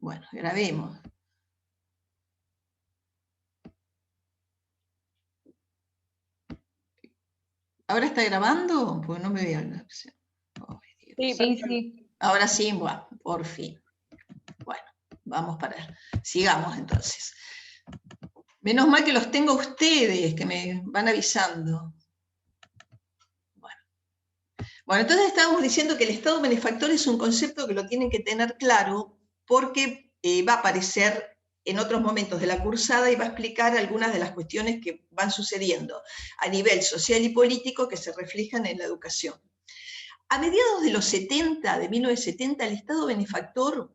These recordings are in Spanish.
Bueno, grabemos. ¿Ahora está grabando? Pues no me veo la opción. Oh, Sí, sí. ahora sí, bueno, por fin. Bueno, vamos sigamos entonces. Menos mal que los tengo ustedes, que me van avisando. Bueno, entonces estábamos diciendo que el Estado benefactor es un concepto que lo tienen que tener claro porque va a aparecer en otros momentos de la cursada y va a explicar algunas de las cuestiones que van sucediendo a nivel social y político que se reflejan en la educación. A mediados de los 70, de 1970, el Estado benefactor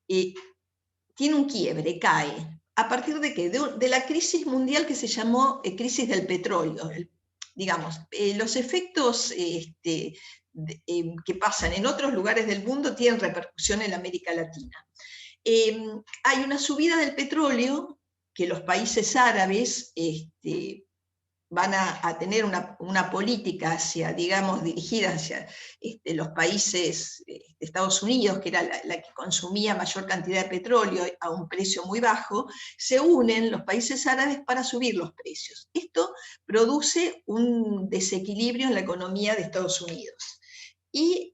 tiene un quiebre, cae. ¿A partir de qué? De la crisis mundial que se llamó crisis del petróleo. Digamos, los efectos que pasan en otros lugares del mundo tienen repercusión en América Latina. Hay una subida del petróleo que los países árabes van a tener una política hacia, digamos, dirigida hacia los países de Estados Unidos, que era la que consumía mayor cantidad de petróleo a un precio muy bajo, se unen los países árabes para subir los precios. Esto produce un desequilibrio en la economía de Estados Unidos y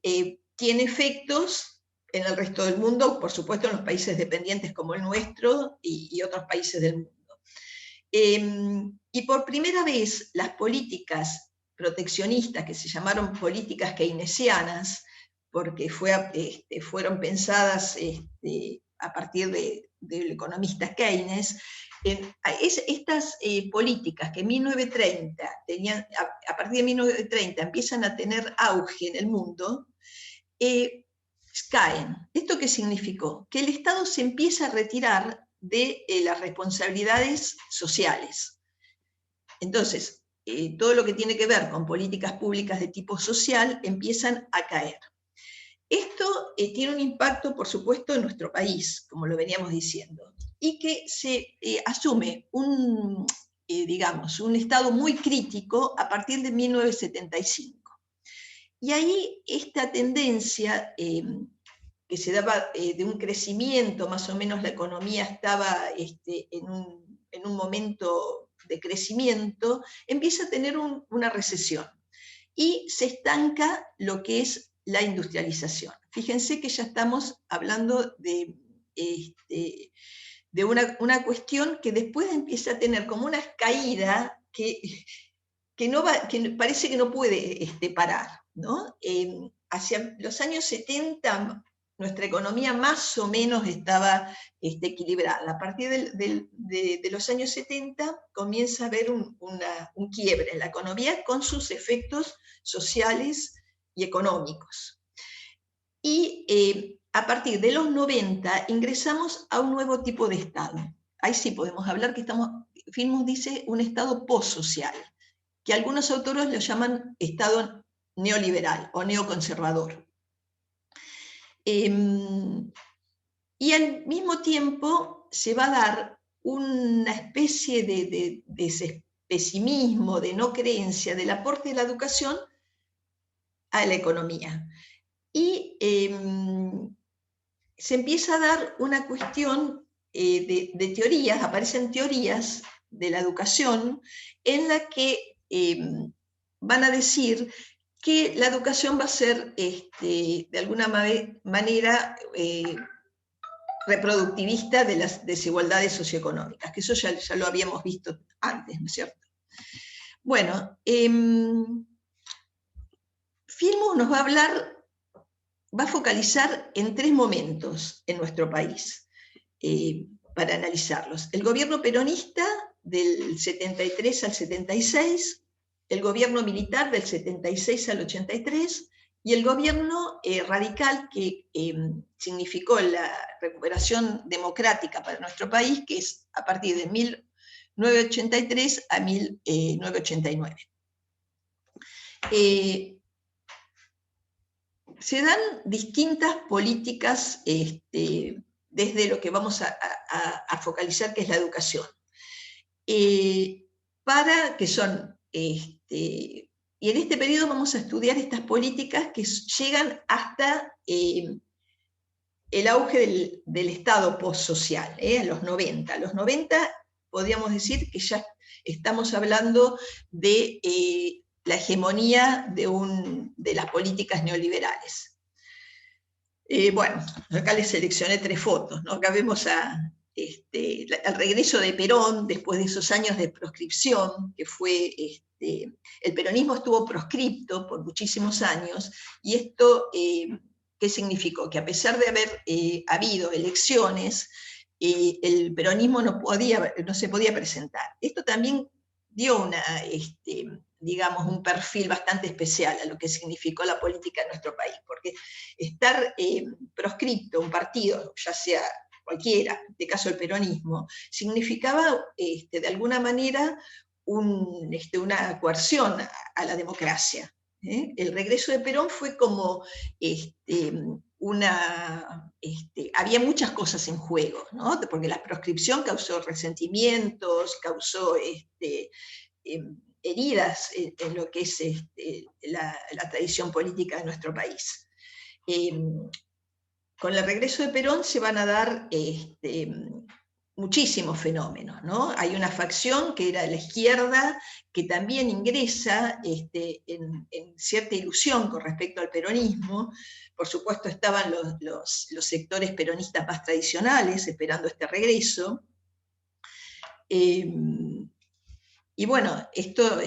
tiene efectos en el resto del mundo, por supuesto en los países dependientes como el nuestro y otros países del mundo. Y por primera vez las políticas proteccionistas, que se llamaron políticas keynesianas, porque fueron pensadas a partir del economista Keynes, estas políticas que en 1930 a partir de 1930 empiezan a tener auge en el mundo, caen. ¿Esto qué significó? Que el Estado se empieza a retirar de las responsabilidades sociales. Entonces, todo lo que tiene que ver con políticas públicas de tipo social empiezan a caer. Esto tiene un impacto, por supuesto, en nuestro país, como lo veníamos diciendo, y que se asume digamos, un estado muy crítico a partir de 1975. Y ahí esta tendencia que se daba de un crecimiento, más o menos la economía estaba en un momento de crecimiento, empieza a tener una recesión y se estanca lo que es la industrialización. Fíjense que ya estamos hablando de una cuestión que después empieza a tener como una caída que parece que no puede parar, ¿no? Hacia los años 70 nuestra economía más o menos estaba equilibrada. A partir de los años 70 comienza a haber un quiebre en la economía con sus efectos sociales y económicos. Y a partir de los 90 ingresamos a un nuevo tipo de Estado. Ahí sí podemos hablar que Filmus dice un Estado postsocial, que algunos autores lo llaman Estado neoliberal o neoconservador. Y al mismo tiempo se va a dar una especie de pesimismo, de no creencia del aporte de la educación a la economía. Y se empieza a dar una cuestión de teorías, aparecen teorías de la educación en la que van a decir que la educación va a ser de alguna manera reproductivista de las desigualdades socioeconómicas, que eso ya lo habíamos visto antes, ¿no es cierto? Bueno, Filmus nos va a hablar, va a focalizar en 3 momentos en nuestro país para analizarlos. El gobierno peronista del 73 al 76, el gobierno militar del 76 al 83 y el gobierno radical que significó la recuperación democrática para nuestro país, que es a partir de 1983 a 1989. Se dan distintas políticas desde lo que vamos a focalizar, que es la educación. Para que son, y en este periodo vamos a estudiar estas políticas que llegan hasta el auge del Estado postsocial, en los 90. Los 90 podríamos decir que ya estamos hablando de la hegemonía de las políticas neoliberales. Bueno, acá les seleccioné 3 fotos, ¿no? Acá vemos al regreso de Perón, después de esos años de proscripción, que fue, el peronismo estuvo proscripto por muchísimos años, y esto, ¿qué significó? Que a pesar de haber habido elecciones, el peronismo no se podía presentar. Esto también dio digamos, un perfil bastante especial a lo que significó la política en nuestro país, porque estar proscripto un partido, ya sea cualquiera, en este caso el peronismo, significaba de alguna manera una coerción a la democracia. El regreso de Perón fue como había muchas cosas en juego, ¿no? Porque la proscripción causó resentimientos, causó heridas en lo que es la tradición política de nuestro país. Con el regreso de Perón se van a dar muchísimos fenómenos, ¿no? Hay una facción que era la izquierda, que también ingresa en cierta ilusión con respecto al peronismo. Por supuesto estaban los sectores peronistas más tradicionales esperando este regreso. Y bueno, esto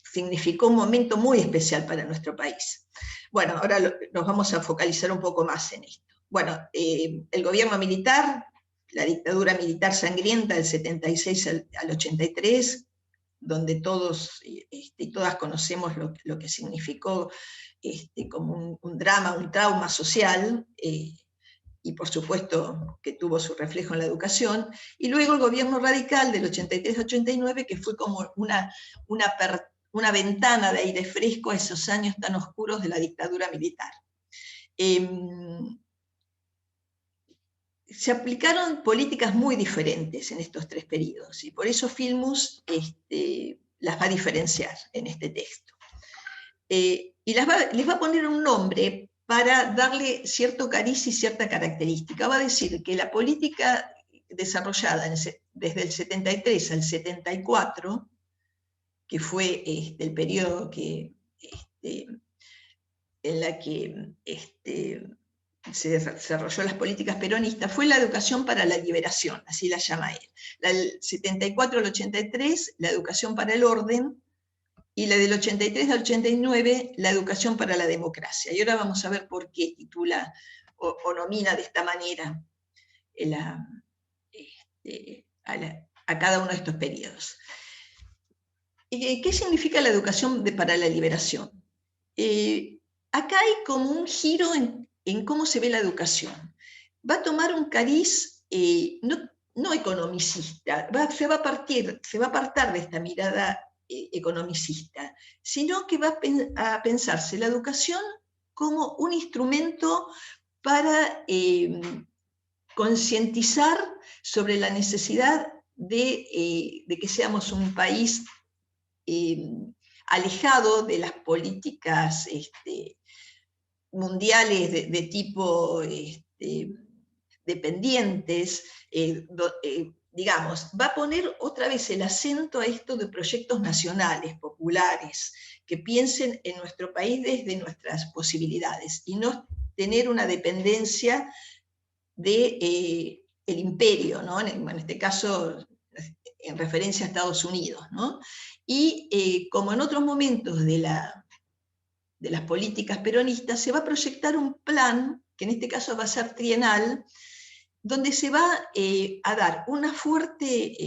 significó un momento muy especial para nuestro país. Bueno, ahora nos vamos a focalizar un poco más en esto. Bueno, el gobierno militar, la dictadura militar sangrienta del 76 al 83, donde todos y todas conocemos lo que significó como un drama, un trauma social, y por supuesto que tuvo su reflejo en la educación, y luego el gobierno radical del 83-89, que fue como una ventana de aire fresco a esos años tan oscuros de la dictadura militar. Se aplicaron políticas muy diferentes en estos 3 periodos, y por eso Filmus las va a diferenciar en este texto. Y les va a poner un nombre para darle cierto cariz y cierta característica. Va a decir que la política desarrollada desde el 73 al 74, que fue el periodo en la que se desarrolló las políticas peronistas, fue la educación para la liberación, así la llama él. Del 74 al 83, la educación para el orden, y la del 83 al 89, la educación para la democracia. Y ahora vamos a ver por qué titula o nomina de esta manera a cada uno de estos periodos. ¿Qué significa la educación para la liberación? Acá hay como un giro en cómo se ve la educación. Va a tomar un cariz no economicista, se va a apartar de esta mirada economicista, sino que va a pensarse la educación como un instrumento para concientizar sobre la necesidad de que seamos un país alejado de las políticas mundiales de tipo dependientes, digamos, va a poner otra vez el acento a esto de proyectos nacionales, populares, que piensen en nuestro país desde nuestras posibilidades y no tener una dependencia del imperio, ¿no? En este caso, en referencia a Estados Unidos, ¿no? Y como en otros momentos de las políticas peronistas, se va a proyectar un plan, que en este caso va a ser trienal, donde se va a dar un fuerte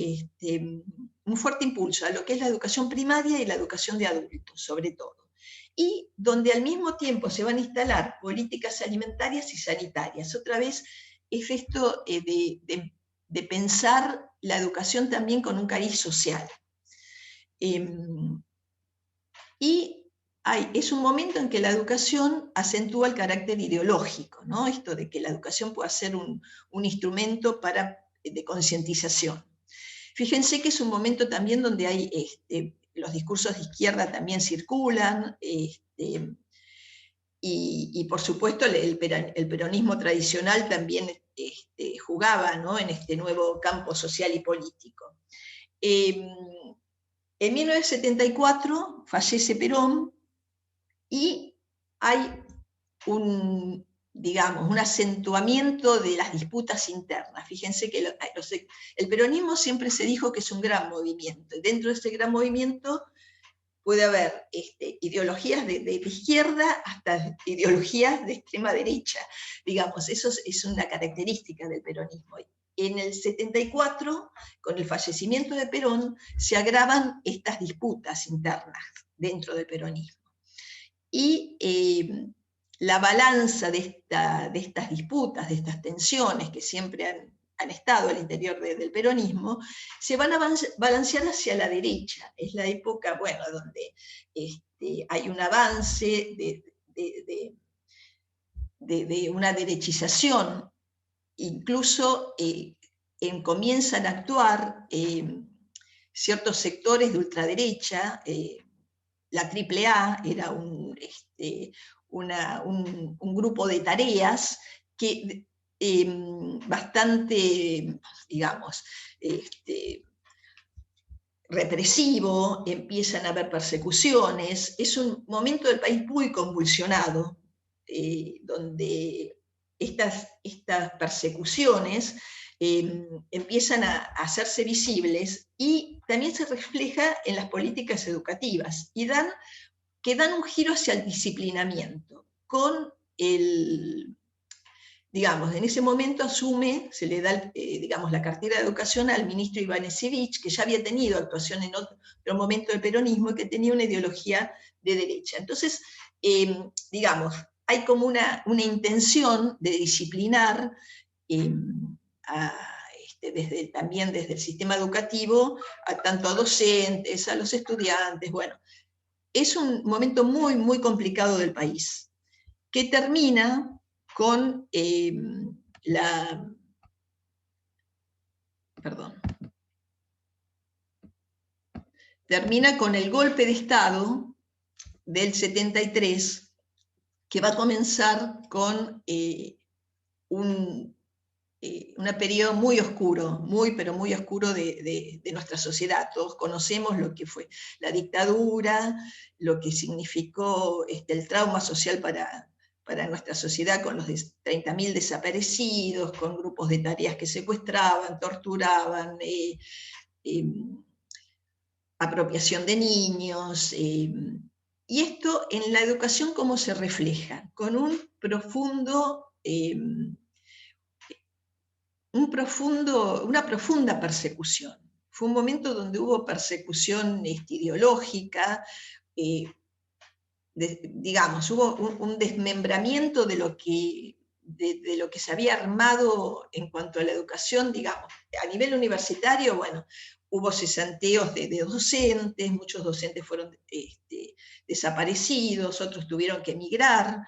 impulso a lo que es la educación primaria y la educación de adultos, sobre todo. Y donde al mismo tiempo se van a instalar políticas alimentarias y sanitarias. Otra vez es esto de pensar la educación también con un cariz social. Es un momento en que la educación acentúa el carácter ideológico, ¿no? Esto de que la educación pueda ser un instrumento de concientización. Fíjense que es un momento también donde hay los discursos de izquierda también circulan, y por supuesto el peronismo tradicional también jugaba, ¿no?, en este nuevo campo social y político. En 1974 fallece Perón y hay digamos, un acentuamiento de las disputas internas. Fíjense que el peronismo siempre se dijo que es un gran movimiento, y dentro de ese gran movimiento puede haber ideologías de izquierda hasta ideologías de extrema derecha. Digamos, eso es una característica del peronismo. En el 74, con el fallecimiento de Perón, se agravan estas disputas internas dentro del peronismo. Y la balanza de estas disputas, de estas tensiones que siempre han estado al interior del peronismo, se van a balancear hacia la derecha. Es la época, bueno, donde hay un avance de una derechización, incluso comienzan a actuar ciertos sectores de ultraderecha. La AAA era un grupo de tareas que bastante, digamos, represivo, empiezan a haber persecuciones. Es un momento del país muy convulsionado, donde estas persecuciones empiezan a hacerse visibles, y también se refleja en las políticas educativas, y que dan un giro hacia el disciplinamiento, con digamos, en ese momento se le da, digamos, la cartera de educación al ministro Ivanisevich, que ya había tenido actuación en otro momento del peronismo y que tenía una ideología de derecha. Entonces, digamos, hay como una intención de disciplinar también desde el sistema educativo, tanto a docentes, a los estudiantes. Bueno, es un momento muy, muy complicado del país, que termina con termina con el golpe de Estado del 73, que va a comenzar con un periodo muy oscuro, pero muy oscuro de nuestra sociedad. Todos conocemos lo que fue la dictadura, lo que significó el trauma social para nuestra sociedad, con los 30.000 desaparecidos, con grupos de tareas que secuestraban, torturaban, apropiación de niños. Y esto en la educación, ¿cómo se refleja? Con una profunda persecución. Fue un momento donde hubo persecución ideológica, digamos, hubo un desmembramiento de lo que se había armado en cuanto a la educación, digamos. A nivel universitario, bueno, hubo cesanteos de docentes, muchos docentes fueron desaparecidos, otros tuvieron que emigrar.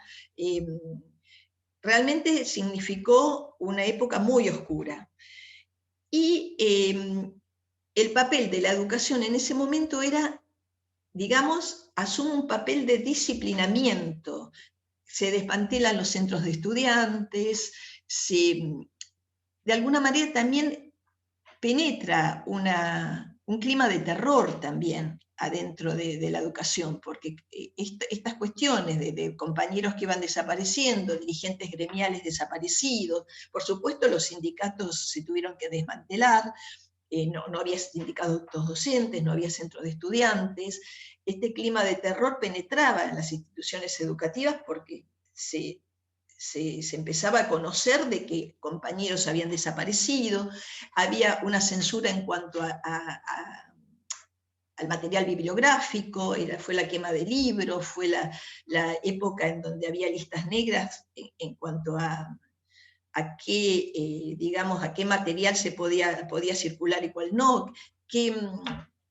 Realmente significó una época muy oscura. Y el papel de la educación en ese momento era, digamos, asume un papel de disciplinamiento. Se desmantelan los centros de estudiantes, de alguna manera también penetra un clima de terror también adentro de la educación, porque estas cuestiones de compañeros que iban desapareciendo, dirigentes gremiales desaparecidos, por supuesto los sindicatos se tuvieron que desmantelar, no había sindicatos docentes, no había centros de estudiantes. Este clima de terror penetraba en las instituciones educativas porque se empezaba a conocer de que compañeros habían desaparecido, había una censura en cuanto al material bibliográfico, fue la quema de libros, fue la época en donde había listas negras en cuanto a qué, digamos, a qué material se podía circular y cuál no, qué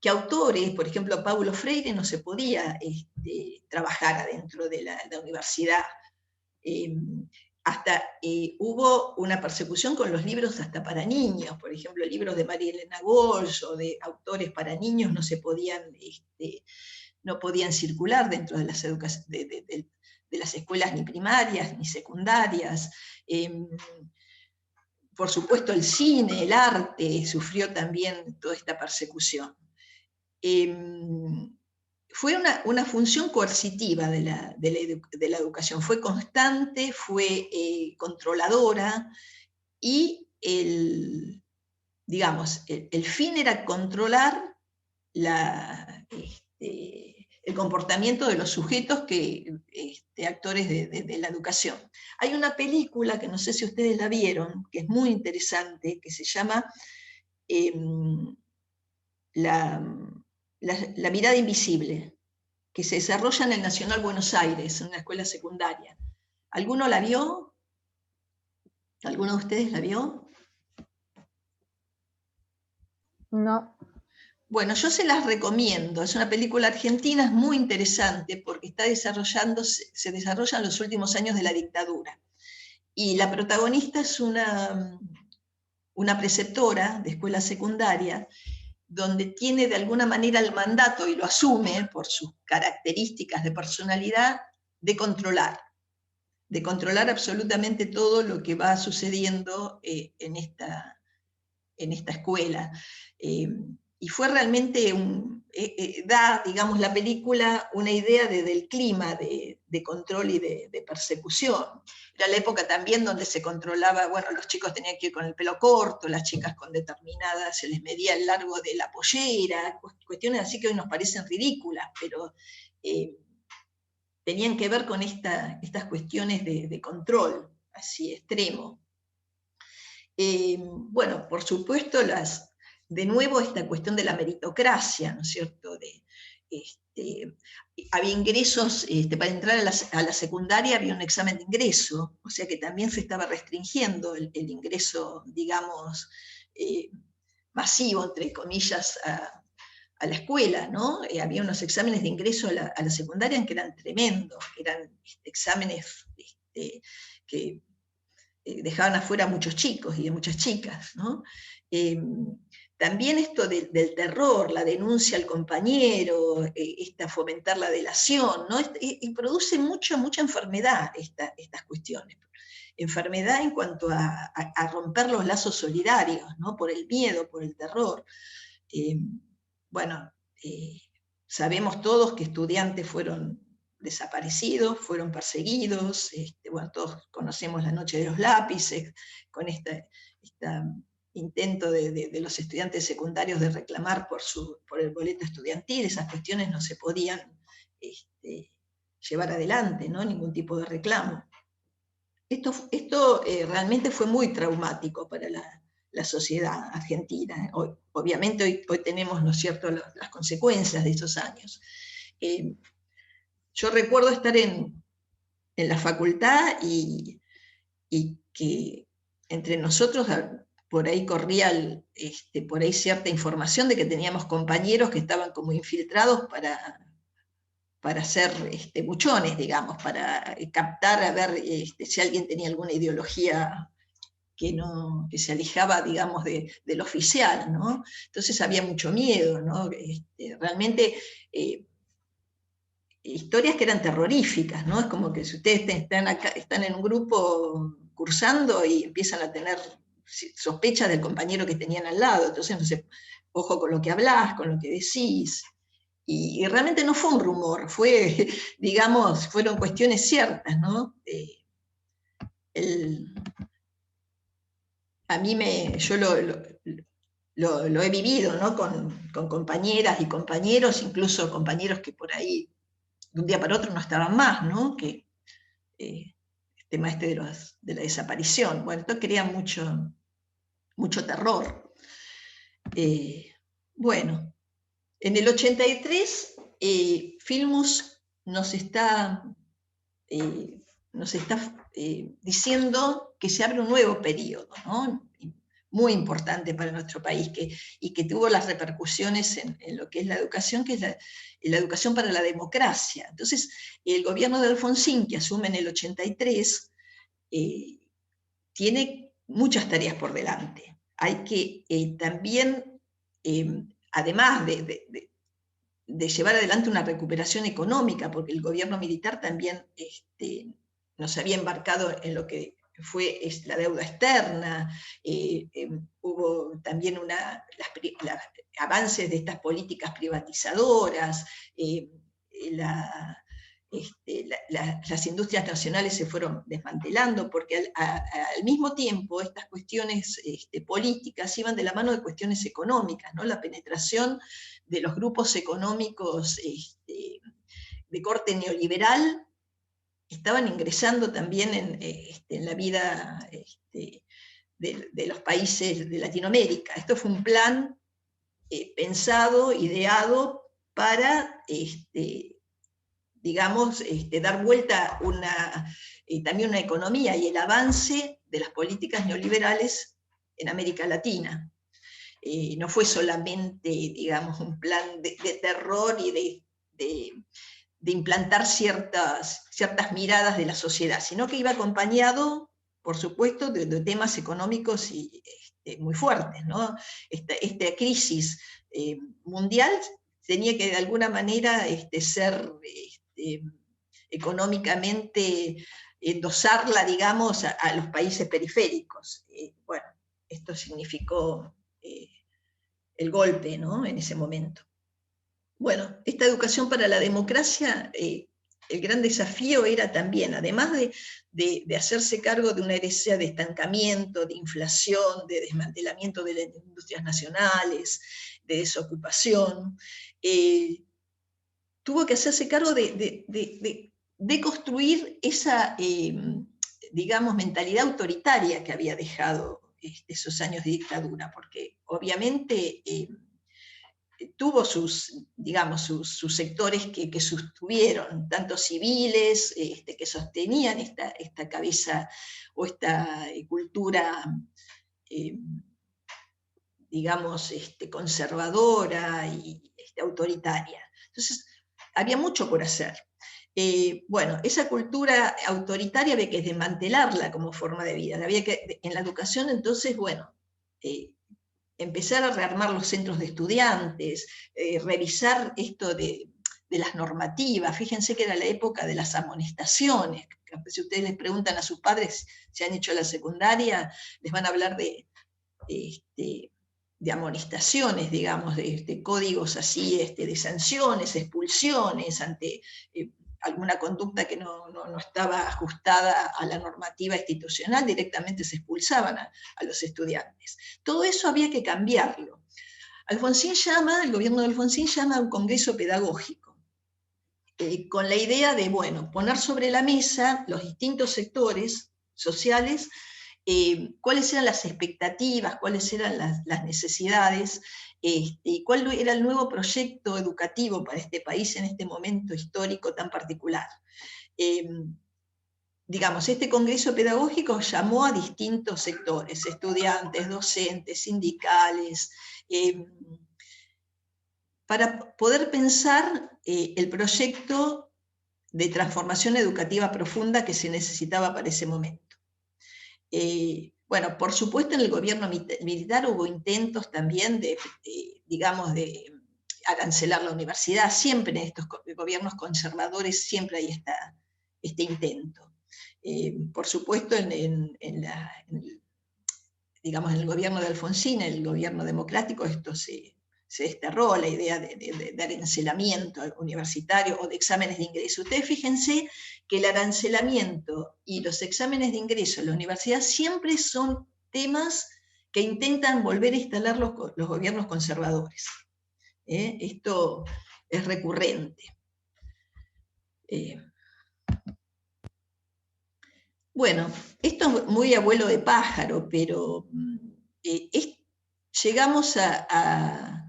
autores, por ejemplo, Paulo Freire no se podía trabajar adentro de la universidad. Hubo una persecución con los libros hasta para niños, por ejemplo, libros de María Elena Walsh o de autores para niños no podían circular dentro de de las escuelas ni primarias ni secundarias. Por supuesto el cine, el arte, sufrió también toda esta persecución. Fue una función coercitiva de la educación, fue constante, fue controladora, y digamos, el fin era controlar el comportamiento de los sujetos actores de la educación. Hay una película que no sé si ustedes la vieron, que es muy interesante, que se llama la mirada invisible, que se desarrolla en el Nacional Buenos Aires, en una escuela secundaria. ¿Alguno la vio? ¿Alguno de ustedes la vio? No. Bueno, yo se las recomiendo. Es una película argentina, es muy interesante porque se desarrolla en los últimos años de la dictadura. Y la protagonista es una preceptora de escuela secundaria, donde tiene de alguna manera el mandato, y lo asume por sus características de personalidad, de controlar absolutamente todo lo que va sucediendo en esta escuela. Y fue realmente da, digamos, la película una idea del clima de control y de persecución. Era la época también donde se controlaba, bueno, los chicos tenían que ir con el pelo corto, las chicas con determinadas, se les medía el largo de la pollera, cuestiones así que hoy nos parecen ridículas, pero tenían que ver con estas cuestiones de control, así extremo. Bueno, por supuesto, de nuevo esta cuestión de la meritocracia, ¿no es cierto? Había ingresos, para entrar a la secundaria había un examen de ingreso, o sea que también se estaba restringiendo el ingreso, digamos, masivo, entre comillas, a la escuela, ¿no? Había unos exámenes de ingreso a la secundaria que eran tremendos, eran exámenes que dejaban afuera a muchos chicos y de muchas chicas, ¿no? También esto del terror, la denuncia al compañero, fomentar la delación, ¿no? Y produce mucha enfermedad estas cuestiones. Enfermedad en cuanto a romper los lazos solidarios, ¿no? Por el miedo, por el terror. Bueno, sabemos todos que estudiantes fueron desaparecidos, fueron perseguidos, bueno, todos conocemos la noche de los lápices, con este intento de los estudiantes secundarios de reclamar por el boleto estudiantil. Esas cuestiones no se podían llevar adelante, ¿no? Ningún tipo de reclamo. Esto realmente fue muy traumático para la sociedad argentina. Obviamente hoy tenemos, ¿no es cierto?, las consecuencias de esos años. Yo recuerdo estar en la facultad y que entre nosotros por ahí corría por ahí cierta información de que teníamos compañeros que estaban como infiltrados para hacer buchones, digamos, para captar a ver si alguien tenía alguna ideología que se alejaba, digamos, del oficial, ¿no? Entonces había mucho miedo, ¿no? Realmente historias que eran terroríficas, ¿no? Es como que si ustedes están en un grupo cursando y empiezan a tener sospechas del compañero que tenían al lado, entonces, no sé, ojo con lo que hablás, con lo que decís. Y realmente no fue un rumor, digamos, fueron cuestiones ciertas, ¿no? Yo lo he vivido, ¿no? Con compañeras y compañeros, incluso compañeros que por ahí de un día para otro no estaban más, ¿no? Que el tema de la desaparición. Bueno, esto crea mucho terror. Bueno, en el 83, Filmus nos está diciendo que se abre un nuevo periodo, ¿no? Muy importante para nuestro país, y que tuvo las repercusiones en lo que es la educación, que es la educación para la democracia. Entonces, el gobierno de Alfonsín, que asume en el 83, tiene muchas tareas por delante. Hay que también, además de llevar adelante una recuperación económica, porque el gobierno militar también nos había embarcado en lo que fue la deuda externa, hubo también avances de estas políticas privatizadoras, las industrias nacionales se fueron desmantelando, porque al mismo tiempo estas cuestiones políticas iban de la mano de cuestiones económicas, ¿no? La penetración de los grupos económicos de corte neoliberal estaban ingresando también en la vida de los países de Latinoamérica. Esto fue un plan pensado, ideado para digamos, dar vuelta también una economía y el avance de las políticas neoliberales en América Latina. No fue solamente, digamos, un plan de terror y de implantar ciertas miradas de la sociedad, sino que iba acompañado, por supuesto, de temas económicos muy fuertes, ¿no? Esta crisis mundial tenía que de alguna manera ser económicamente endosarla, digamos, a los países periféricos. Bueno, esto significó el golpe, ¿no? En ese momento. Bueno, esta educación para la democracia, el gran desafío era también, además de hacerse cargo de una herencia de estancamiento, de inflación, de desmantelamiento de las industrias nacionales, de desocupación, tuvo que hacerse cargo de construir esa, digamos, mentalidad autoritaria que había dejado esos años de dictadura, porque obviamente tuvo digamos, sus sectores que sostuvieron, tanto civiles, que sostenían esta cabeza o esta cultura, digamos, conservadora y autoritaria. Entonces, había mucho por hacer. Bueno, esa cultura autoritaria había que desmantelarla como forma de vida. Había que, en la educación, entonces, bueno, empezar a rearmar los centros de estudiantes, revisar esto de las normativas. Fíjense que era la época de las amonestaciones. Si ustedes les preguntan a sus padres si han hecho la secundaria, les van a hablar de amonestaciones, digamos, de códigos así, de sanciones, expulsiones ante alguna conducta que no estaba ajustada a la normativa institucional, directamente se expulsaban a los estudiantes. Todo eso había que cambiarlo. El gobierno de Alfonsín llama a un congreso pedagógico, con la idea de, bueno, poner sobre la mesa los distintos sectores sociales, cuáles eran las expectativas, cuáles eran las necesidades, y cuál era el nuevo proyecto educativo para este país en este momento histórico tan particular. Digamos, este congreso pedagógico llamó a distintos sectores, estudiantes, docentes, sindicales, para poder pensar el proyecto de transformación educativa profunda que se necesitaba para ese momento. Bueno, por supuesto en el gobierno militar hubo intentos también digamos, de arancelar la universidad. Siempre en estos gobiernos conservadores siempre hay este intento. Por supuesto digamos, en el gobierno de Alfonsín, el gobierno democrático, esto se desterró, la idea de arancelamiento universitario o de exámenes de ingreso. Ustedes fíjense que el arancelamiento y los exámenes de ingreso en la universidad siempre son temas que intentan volver a instalar los gobiernos conservadores. Esto es recurrente. Bueno, esto es muy abuelo de pájaro, pero llegamos a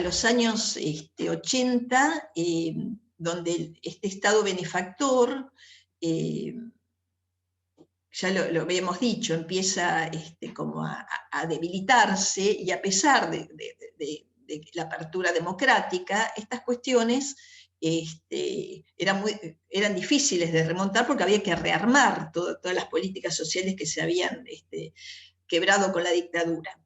los años 80, donde este Estado benefactor, ya lo habíamos dicho, empieza como a debilitarse, y a pesar de la apertura democrática, estas cuestiones eran difíciles de remontar porque había que rearmar todas las políticas sociales que se habían quebrado con la dictadura.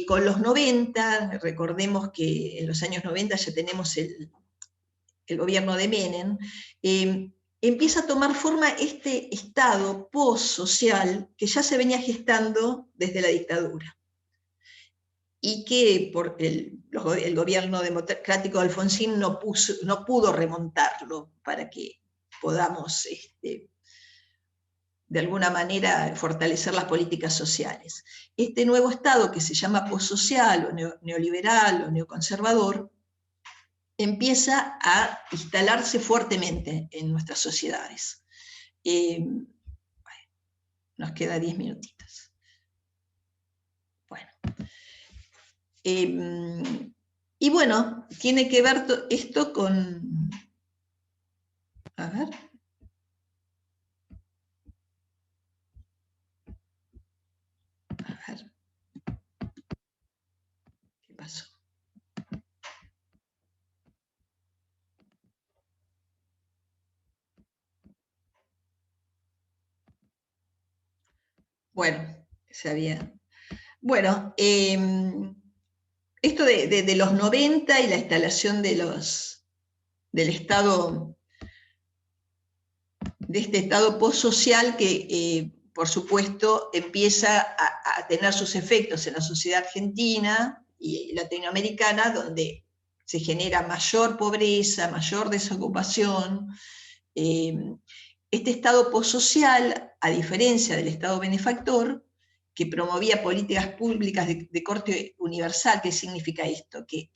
Con los 90, recordemos que en los años 90 ya tenemos el gobierno de Menem, empieza a tomar forma este Estado post-social que ya se venía gestando desde la dictadura, y que por el gobierno democrático de Alfonsín no pudo remontarlo para que podamos de alguna manera fortalecer las políticas sociales. Este nuevo Estado, que se llama postsocial o neoliberal o neoconservador, empieza a instalarse fuertemente en nuestras sociedades. Nos queda 10 minutitos. Bueno. Y bueno, tiene que ver esto con... A ver... ¿Qué pasó? Bueno, se había... Bueno, esto de los 90 y la instalación del Estado, de este Estado postsocial que, por supuesto, empieza a tener sus efectos en la sociedad argentina y latinoamericana, donde se genera mayor pobreza, mayor desocupación. Este Estado postsocial, a diferencia del Estado benefactor, que promovía políticas públicas de corte universal. ¿Qué significa esto? Que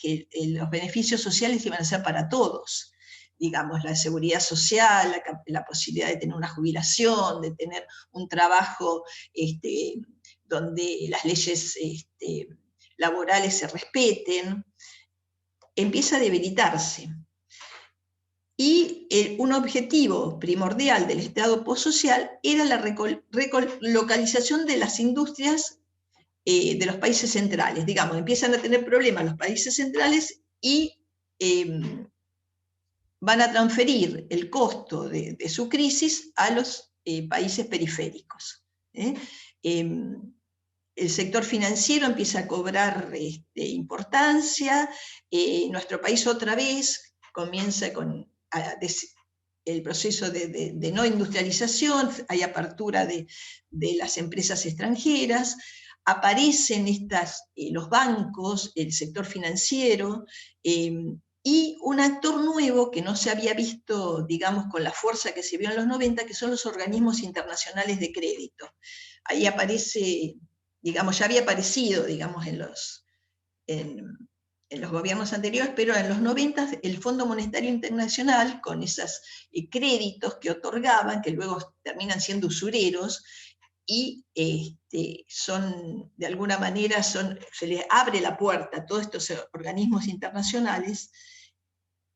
los beneficios sociales iban a ser para todos. Digamos, la seguridad social, la posibilidad de tener una jubilación, de tener un trabajo donde las leyes laborales se respeten, empieza a debilitarse. Y un objetivo primordial del Estado postsocial era la relocalización de las industrias de los países centrales. Digamos, empiezan a tener problemas los países centrales y van a transferir el costo de su crisis a los países periféricos. El sector financiero empieza a cobrar importancia. Nuestro país otra vez comienza con el proceso de no industrialización, hay apertura de las empresas extranjeras, aparecen los bancos, el sector financiero, y un actor nuevo que no se había visto, digamos, con la fuerza que se vio en los 90, que son los organismos internacionales de crédito. Ahí aparece, digamos, ya había aparecido, digamos, en los gobiernos anteriores, pero en los 90 el Fondo Monetario Internacional, con esos créditos que otorgaban, que luego terminan siendo usureros, y son, de alguna manera, se les abre la puerta a todos estos organismos internacionales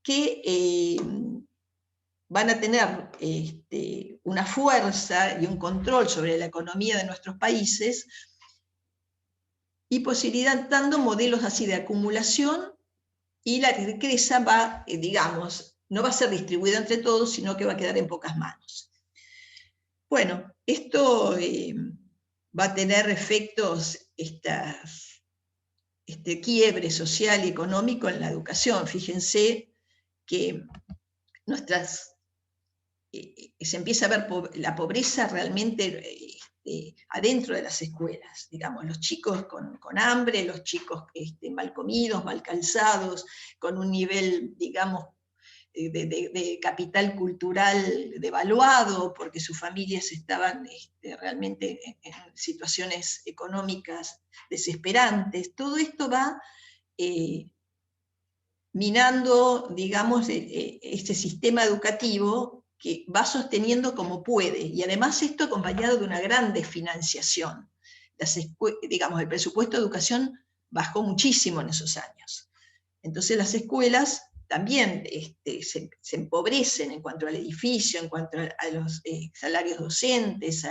que van a tener una fuerza y un control sobre la economía de nuestros países, y posibilitando modelos así de acumulación, y la riqueza va, digamos, no va a ser distribuida entre todos, sino que va a quedar en pocas manos. Bueno, esto va a tener efectos, este quiebre social y económico en la educación. Fíjense que se empieza a ver la pobreza realmente adentro de las escuelas, digamos, los chicos con hambre, los chicos mal comidos, mal calzados, con un nivel, digamos, de capital cultural devaluado, porque sus familias estaban realmente en situaciones económicas desesperantes. Todo esto va minando, digamos, este sistema educativo, que va sosteniendo como puede, y además esto acompañado de una gran desfinanciación. Digamos, el presupuesto de educación bajó muchísimo en esos años. Entonces las escuelas también se empobrecen en cuanto al edificio, en cuanto a los salarios docentes,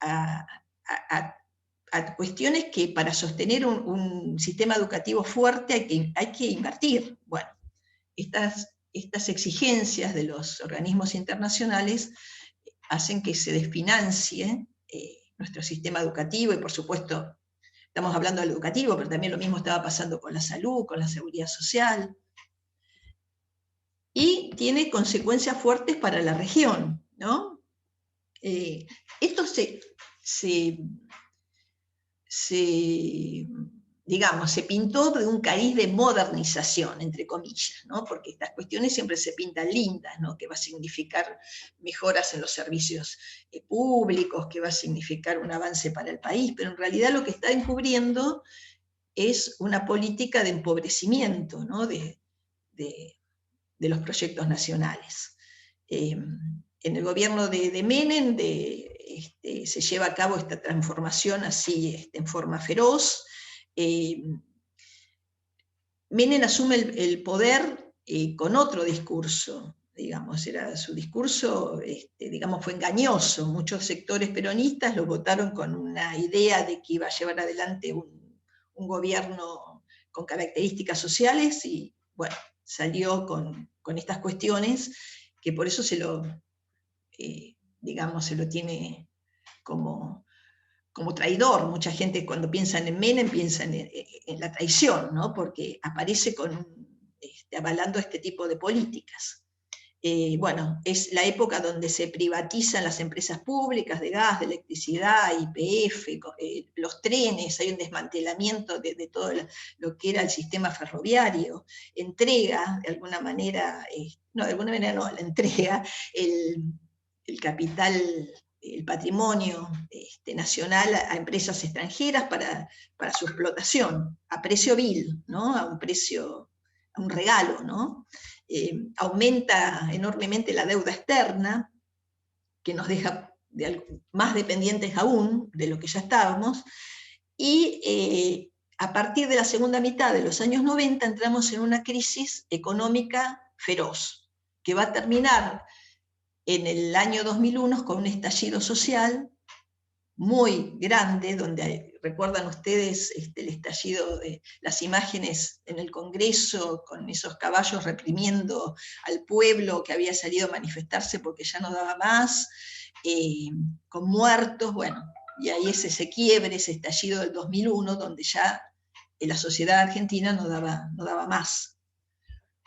a cuestiones que para sostener un sistema educativo fuerte hay que invertir. Bueno, estas exigencias de los organismos internacionales hacen que se desfinancie nuestro sistema educativo, y por supuesto estamos hablando del educativo, pero también lo mismo estaba pasando con la salud, con la seguridad social. Y tiene consecuencias fuertes para la región, ¿no? Esto digamos, se pintó de un cariz de modernización, entre comillas, ¿no? Porque estas cuestiones siempre se pintan lindas, ¿no? Que va a significar mejoras en los servicios públicos, que va a significar un avance para el país, pero en realidad lo que está encubriendo es una política de empobrecimiento, ¿no? de los proyectos nacionales. En el gobierno de Menem se lleva a cabo esta transformación así en forma feroz. Menem asume el poder con otro discurso, digamos, su discurso, digamos, fue engañoso. Muchos sectores peronistas lo votaron con una idea de que iba a llevar adelante un gobierno con características sociales y, bueno, salió con estas cuestiones que por eso digamos, se lo tiene como traidor. Mucha gente cuando piensan en Menem piensa en la traición, ¿no? Porque aparece avalando este tipo de políticas. Bueno, es la época donde se privatizan las empresas públicas de gas, de electricidad, YPF, los trenes, hay un desmantelamiento de todo lo que era el sistema ferroviario, entrega, de alguna manera, no, de alguna manera no, la entrega el capital, el patrimonio nacional a empresas extranjeras para su explotación, a precio vil, ¿no? A un regalo, ¿no? Aumenta enormemente la deuda externa, que nos deja más dependientes aún de lo que ya estábamos, y a partir de la segunda mitad de los años 90 entramos en una crisis económica feroz, que va a terminar en el año 2001 con un estallido social muy grande, donde recuerdan ustedes el estallido de las imágenes en el Congreso, con esos caballos reprimiendo al pueblo que había salido a manifestarse porque ya no daba más, con muertos, bueno, y ahí es ese quiebre, ese estallido del 2001, donde ya la sociedad argentina no daba más.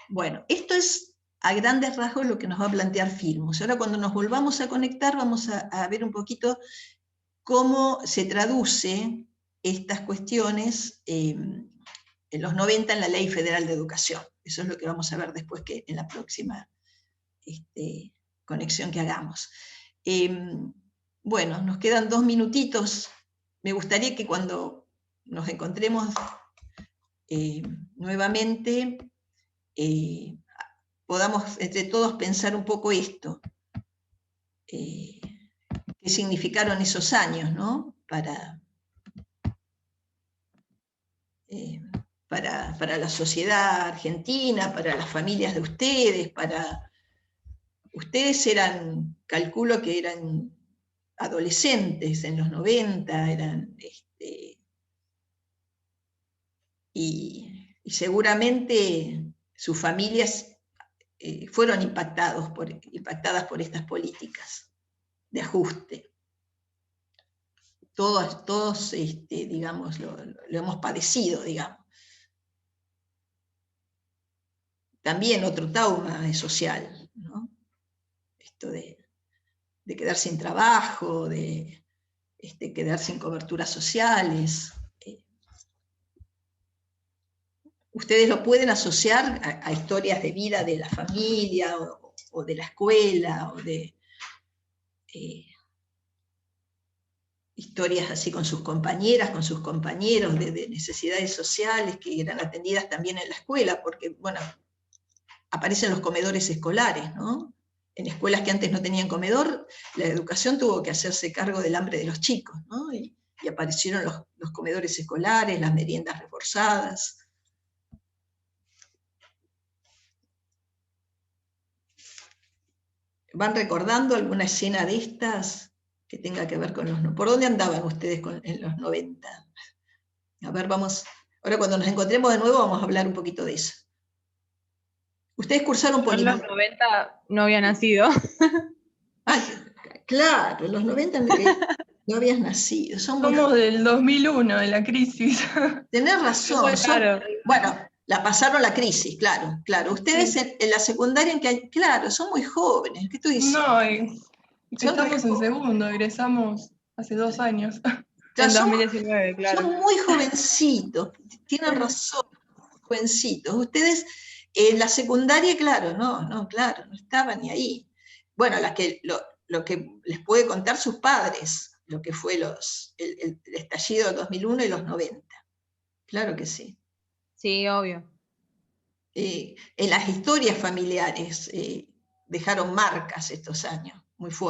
Bueno, esto es a grandes rasgos lo que nos va a plantear Filmus. Ahora cuando nos volvamos a conectar vamos a ver un poquito cómo se traduce estas cuestiones en los 90 en la Ley Federal de Educación. Eso es lo que vamos a ver después que en la próxima conexión que hagamos. Bueno, nos quedan 2 minutitos. Me gustaría que cuando nos encontremos nuevamente podamos entre todos pensar un poco esto. ¿Qué significaron esos años, ¿no? Para la sociedad argentina, para las familias de ustedes, ustedes calculo que eran adolescentes en los 90, y seguramente sus familias fueron impactadas por estas políticas de ajuste. Todos digamos, lo hemos padecido, digamos. También otro trauma social, ¿no? Esto de quedar sin trabajo, de quedar sin coberturas sociales. Ustedes lo pueden asociar a historias de vida de la familia, o de la escuela, o de historias así con sus compañeras, con sus compañeros, de necesidades sociales que eran atendidas también en la escuela, porque, bueno, aparecen los comedores escolares, ¿no? En escuelas que antes no tenían comedor, la educación tuvo que hacerse cargo del hambre de los chicos, ¿no? Y aparecieron los comedores escolares, las meriendas reforzadas. ¿Van recordando alguna escena de estas que tenga que ver con los... ¿Por dónde andaban ustedes en los 90? A ver, vamos... Ahora cuando nos encontremos de nuevo vamos a hablar un poquito de eso. Ustedes cursaron Yo en los 90 no había nacido. Ay, claro, en los 90 No habías nacido, son muy Somos del 2001, de la crisis. Tenés razón. Claro. Bueno, la pasaron la crisis, claro, claro. Ustedes Sí. en la secundaria, claro, son muy jóvenes. ¿Qué estoy diciendo? No, Son re estamos en jóvenes. segundo, egresamos hace 2 años. Claro, En 2019, claro. son muy jovencitos, tienen razón, jovencitos. Ustedes en la secundaria, claro, claro, no estaban ni ahí. Bueno, lo que les puede contar sus padres, lo que fue el estallido del 2001 y los 90. Claro que sí. Sí, obvio. En las historias familiares dejaron marcas estos años muy fuertes.